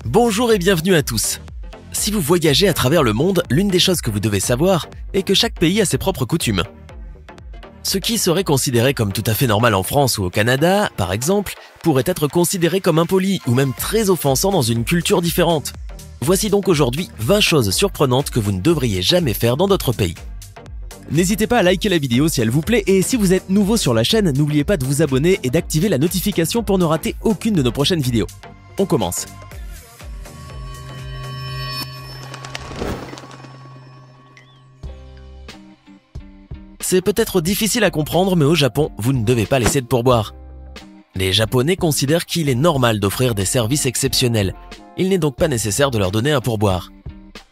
Bonjour et bienvenue à tous. Si vous voyagez à travers le monde, l'une des choses que vous devez savoir est que chaque pays a ses propres coutumes. Ce qui serait considéré comme tout à fait normal en France ou au Canada, par exemple, pourrait être considéré comme impoli ou même très offensant dans une culture différente. Voici donc aujourd'hui 20 choses surprenantes que vous ne devriez jamais faire dans d'autres pays. N'hésitez pas à liker la vidéo si elle vous plaît et si vous êtes nouveau sur la chaîne, n'oubliez pas de vous abonner et d'activer la notification pour ne rater aucune de nos prochaines vidéos. On commence. C'est peut-être difficile à comprendre, mais au Japon, vous ne devez pas laisser de pourboire. Les Japonais considèrent qu'il est normal d'offrir des services exceptionnels. Il n'est donc pas nécessaire de leur donner un pourboire.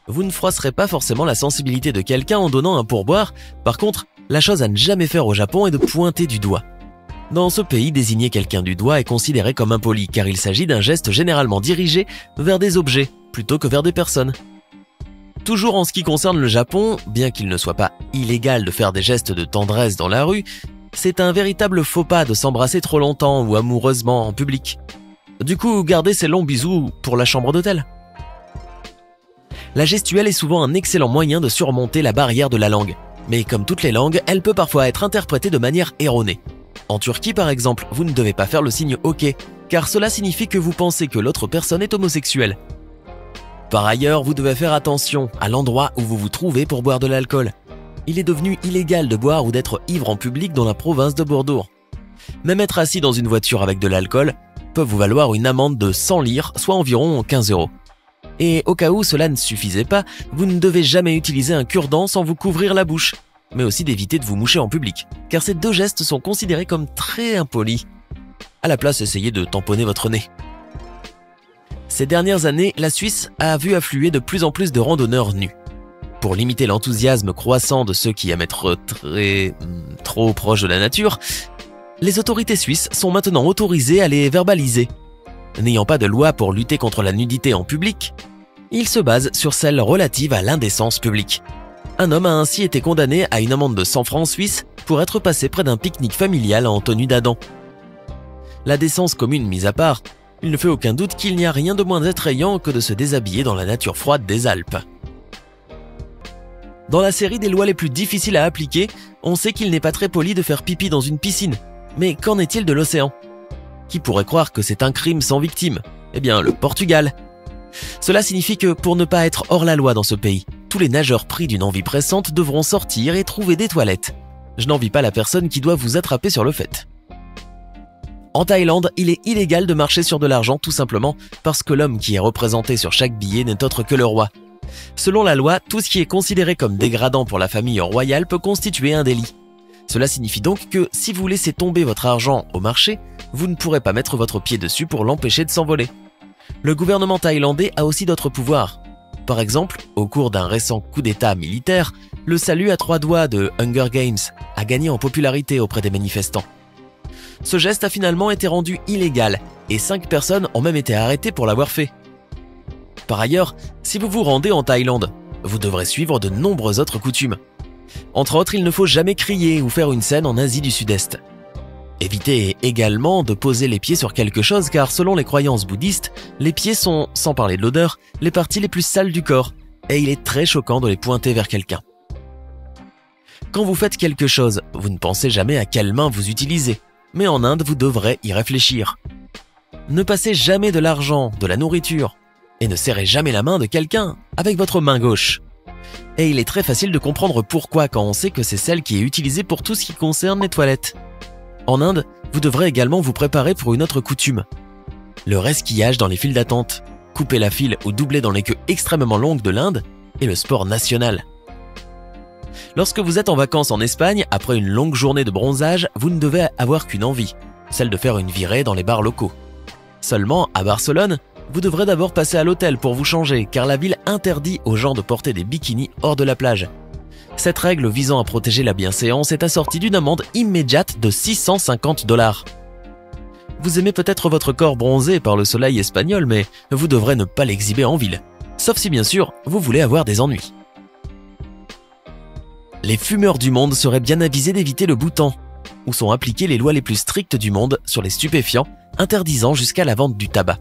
Vous ne froisserez pas forcément la sensibilité de quelqu'un en donnant un pourboire. Par contre, la chose à ne jamais faire au Japon est de pointer du doigt. Dans ce pays, désigner quelqu'un du doigt est considéré comme impoli car il s'agit d'un geste généralement dirigé vers des objets plutôt que vers des personnes. Toujours en ce qui concerne le Japon, bien qu'il ne soit pas illégal de faire des gestes de tendresse dans la rue, c'est un véritable faux pas de s'embrasser trop longtemps ou amoureusement en public. Du coup, gardez ces longs bisous pour la chambre d'hôtel. La gestuelle est souvent un excellent moyen de surmonter la barrière de la langue. Mais comme toutes les langues, elle peut parfois être interprétée de manière erronée. En Turquie par exemple, vous ne devez pas faire le signe OK, car cela signifie que vous pensez que l'autre personne est homosexuelle. Par ailleurs, vous devez faire attention à l'endroit où vous vous trouvez pour boire de l'alcool. Il est devenu illégal de boire ou d'être ivre en public dans la province de Bordeaux. Même être assis dans une voiture avec de l'alcool peut vous valoir une amende de 100 lire, soit environ 15 €. Et au cas où cela ne suffisait pas, vous ne devez jamais utiliser un cure-dent sans vous couvrir la bouche, mais aussi d'éviter de vous moucher en public, car ces deux gestes sont considérés comme très impolis. À la place, essayez de tamponner votre nez. Ces dernières années, la Suisse a vu affluer de plus en plus de randonneurs nus. Pour limiter l'enthousiasme croissant de ceux qui aiment être trop proches de la nature, les autorités suisses sont maintenant autorisées à les verbaliser. N'ayant pas de loi pour lutter contre la nudité en public, ils se basent sur celle relative à l'indécence publique. Un homme a ainsi été condamné à une amende de 100 francs suisses pour être passé près d'un pique-nique familial en tenue d'Adam. La décence commune mise à part, il ne fait aucun doute qu'il n'y a rien de moins attrayant que de se déshabiller dans la nature froide des Alpes. Dans la série des lois les plus difficiles à appliquer, on sait qu'il n'est pas très poli de faire pipi dans une piscine. Mais qu'en est-il de l'océan ? Qui pourrait croire que c'est un crime sans victime ? Eh bien, le Portugal. Cela signifie que pour ne pas être hors la loi dans ce pays, tous les nageurs pris d'une envie pressante devront sortir et trouver des toilettes. Je n'envie pas la personne qui doit vous attraper sur le fait. En Thaïlande, il est illégal de marcher sur de l'argent tout simplement parce que l'homme qui est représenté sur chaque billet n'est autre que le roi. Selon la loi, tout ce qui est considéré comme dégradant pour la famille royale peut constituer un délit. Cela signifie donc que si vous laissez tomber votre argent au marché, vous ne pourrez pas mettre votre pied dessus pour l'empêcher de s'envoler. Le gouvernement thaïlandais a aussi d'autres pouvoirs. Par exemple, au cours d'un récent coup d'état militaire, le salut à 3 doigts de Hunger Games a gagné en popularité auprès des manifestants. Ce geste a finalement été rendu illégal et 5 personnes ont même été arrêtées pour l'avoir fait. Par ailleurs, si vous vous rendez en Thaïlande, vous devrez suivre de nombreuses autres coutumes. Entre autres, il ne faut jamais crier ou faire une scène en Asie du Sud-Est. Évitez également de poser les pieds sur quelque chose car selon les croyances bouddhistes, les pieds sont, sans parler de l'odeur, les parties les plus sales du corps et il est très choquant de les pointer vers quelqu'un. Quand vous faites quelque chose, vous ne pensez jamais à quelle main vous utilisez, mais en Inde, vous devrez y réfléchir. Ne passez jamais de l'argent, de la nourriture et ne serrez jamais la main de quelqu'un avec votre main gauche. Et il est très facile de comprendre pourquoi quand on sait que c'est celle qui est utilisée pour tout ce qui concerne les toilettes. En Inde, vous devrez également vous préparer pour une autre coutume. Le resquillage dans les files d'attente, couper la file ou doubler dans les queues extrêmement longues de l'Inde est le sport national. Lorsque vous êtes en vacances en Espagne, après une longue journée de bronzage, vous ne devez avoir qu'une envie, celle de faire une virée dans les bars locaux. Seulement, à Barcelone, vous devrez d'abord passer à l'hôtel pour vous changer, car la ville interdit aux gens de porter des bikinis hors de la plage. Cette règle visant à protéger la bienséance est assortie d'une amende immédiate de 650 $. Vous aimez peut-être votre corps bronzé par le soleil espagnol, mais vous devrez ne pas l'exhiber en ville. Sauf si bien sûr, vous voulez avoir des ennuis. Les fumeurs du monde seraient bien avisés d'éviter le Bhoutan, où sont appliquées les lois les plus strictes du monde sur les stupéfiants, interdisant jusqu'à la vente du tabac.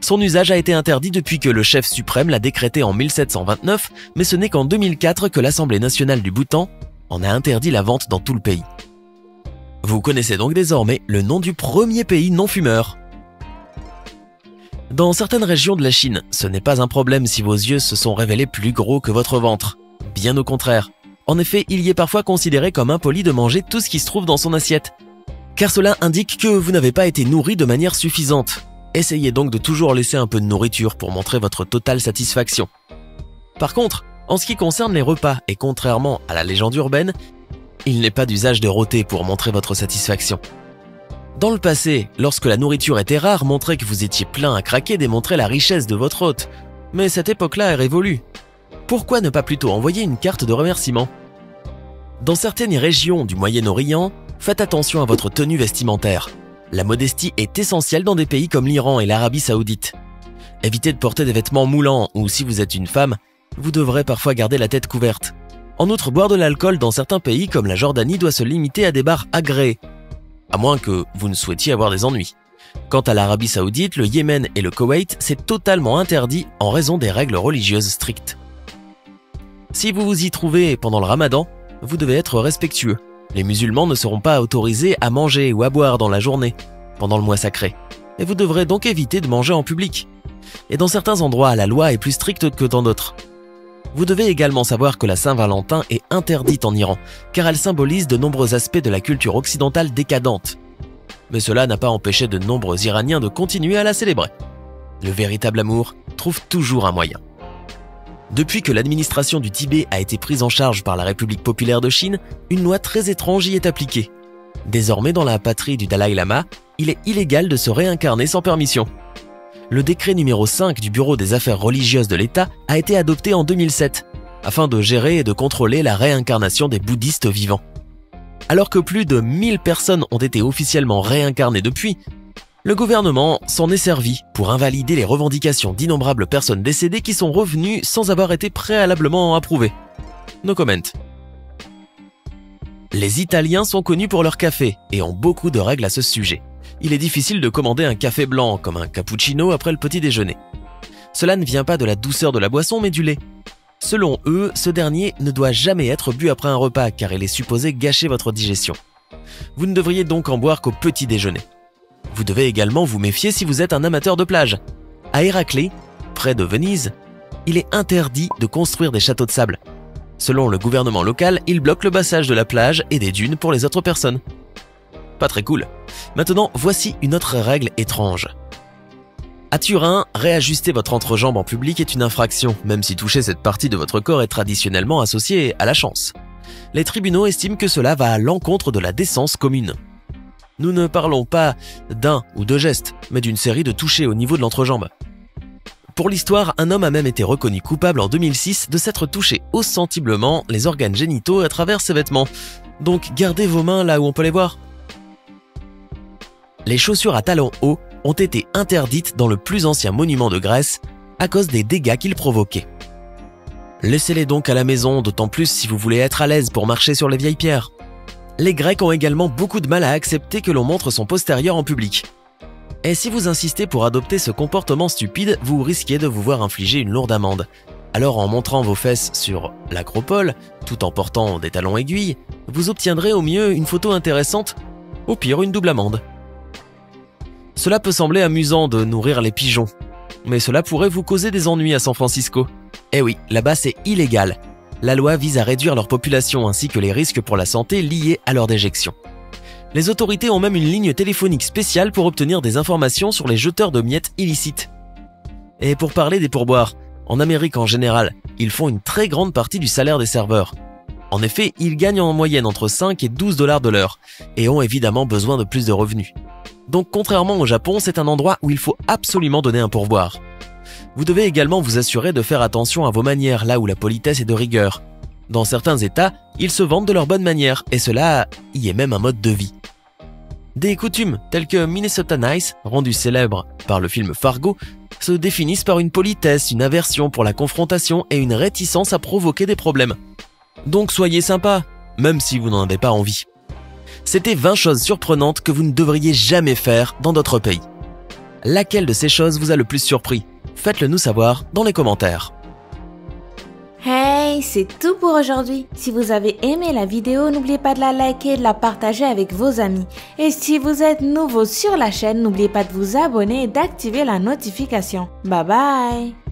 Son usage a été interdit depuis que le chef suprême l'a décrété en 1729, mais ce n'est qu'en 2004 que l'Assemblée nationale du Bhoutan en a interdit la vente dans tout le pays. Vous connaissez donc désormais le nom du premier pays non-fumeur. Dans certaines régions de la Chine, ce n'est pas un problème si vos yeux se sont révélés plus gros que votre ventre. Bien au contraire. En effet, il y est parfois considéré comme impoli de manger tout ce qui se trouve dans son assiette, car cela indique que vous n'avez pas été nourri de manière suffisante. Essayez donc de toujours laisser un peu de nourriture pour montrer votre totale satisfaction. Par contre, en ce qui concerne les repas, et contrairement à la légende urbaine, il n'est pas d'usage de rôter pour montrer votre satisfaction. Dans le passé, lorsque la nourriture était rare, montrer que vous étiez plein à craquer démontrait la richesse de votre hôte. Mais cette époque-là est révolue. Pourquoi ne pas plutôt envoyer une carte de remerciement? Dans certaines régions du Moyen-Orient, faites attention à votre tenue vestimentaire. La modestie est essentielle dans des pays comme l'Iran et l'Arabie Saoudite. Évitez de porter des vêtements moulants ou si vous êtes une femme, vous devrez parfois garder la tête couverte. En outre, boire de l'alcool dans certains pays comme la Jordanie doit se limiter à des bars agréés, à moins que vous ne souhaitiez avoir des ennuis. Quant à l'Arabie Saoudite, le Yémen et le Koweït, c'est totalement interdit en raison des règles religieuses strictes. Si vous vous y trouvez pendant le Ramadan, vous devez être respectueux. Les musulmans ne seront pas autorisés à manger ou à boire dans la journée, pendant le mois sacré, et vous devrez donc éviter de manger en public. Et dans certains endroits, la loi est plus stricte que dans d'autres. Vous devez également savoir que la Saint-Valentin est interdite en Iran, car elle symbolise de nombreux aspects de la culture occidentale décadente. Mais cela n'a pas empêché de nombreux Iraniens de continuer à la célébrer. Le véritable amour trouve toujours un moyen. Depuis que l'administration du Tibet a été prise en charge par la République populaire de Chine, une loi très étrange y est appliquée. Désormais, dans la patrie du Dalai Lama, il est illégal de se réincarner sans permission. Le décret numéro 5 du Bureau des affaires religieuses de l'État a été adopté en 2007, afin de gérer et de contrôler la réincarnation des bouddhistes vivants. Alors que plus de 1000 personnes ont été officiellement réincarnées depuis, le gouvernement s'en est servi pour invalider les revendications d'innombrables personnes décédées qui sont revenues sans avoir été préalablement approuvées. No comment. Les Italiens sont connus pour leur café et ont beaucoup de règles à ce sujet. Il est difficile de commander un café blanc comme un cappuccino après le petit déjeuner. Cela ne vient pas de la douceur de la boisson mais du lait. Selon eux, ce dernier ne doit jamais être bu après un repas car il est supposé gâcher votre digestion. Vous ne devriez donc en boire qu'au petit déjeuner. Vous devez également vous méfier si vous êtes un amateur de plage. À Héraclée, près de Venise, il est interdit de construire des châteaux de sable. Selon le gouvernement local, il bloque le passage de la plage et des dunes pour les autres personnes. Pas très cool. Maintenant, voici une autre règle étrange. À Turin, réajuster votre entrejambe en public est une infraction, même si toucher cette partie de votre corps est traditionnellement associé à la chance. Les tribunaux estiment que cela va à l'encontre de la décence commune. Nous ne parlons pas d'un ou deux gestes, mais d'une série de touchés au niveau de l'entrejambe. Pour l'histoire, un homme a même été reconnu coupable en 2006 de s'être touché ostensiblement les organes génitaux à travers ses vêtements. Donc gardez vos mains là où on peut les voir. Les chaussures à talons hauts ont été interdites dans le plus ancien monument de Grèce à cause des dégâts qu'ils provoquaient. Laissez-les donc à la maison, d'autant plus si vous voulez être à l'aise pour marcher sur les vieilles pierres. Les Grecs ont également beaucoup de mal à accepter que l'on montre son postérieur en public. Et si vous insistez pour adopter ce comportement stupide, vous risquez de vous voir infliger une lourde amende. Alors en montrant vos fesses sur l'acropole, tout en portant des talons aiguilles, vous obtiendrez au mieux une photo intéressante, au pire une double amende. Cela peut sembler amusant de nourrir les pigeons, mais cela pourrait vous causer des ennuis à San Francisco. Eh oui, là-bas c'est illégal. La loi vise à réduire leur population ainsi que les risques pour la santé liés à leur déjection. Les autorités ont même une ligne téléphonique spéciale pour obtenir des informations sur les jeteurs de miettes illicites. Et pour parler des pourboires, en Amérique en général, ils font une très grande partie du salaire des serveurs. En effet, ils gagnent en moyenne entre 5 et 12 $ de l'heure et ont évidemment besoin de plus de revenus. Donc contrairement au Japon, c'est un endroit où il faut absolument donner un pourboire. Vous devez également vous assurer de faire attention à vos manières là où la politesse est de rigueur. Dans certains États, ils se vantent de leurs bonnes manières et cela y est même un mode de vie. Des coutumes telles que Minnesota Nice, rendu célèbre par le film Fargo, se définissent par une politesse, une aversion pour la confrontation et une réticence à provoquer des problèmes. Donc soyez sympa, même si vous n'en avez pas envie. C'était 20 choses surprenantes que vous ne devriez jamais faire dans d'autres pays. Laquelle de ces choses vous a le plus surpris? Faites-le nous savoir dans les commentaires. Hey, c'est tout pour aujourd'hui. Si vous avez aimé la vidéo, n'oubliez pas de la liker et de la partager avec vos amis. Et si vous êtes nouveau sur la chaîne, n'oubliez pas de vous abonner et d'activer la notification. Bye bye!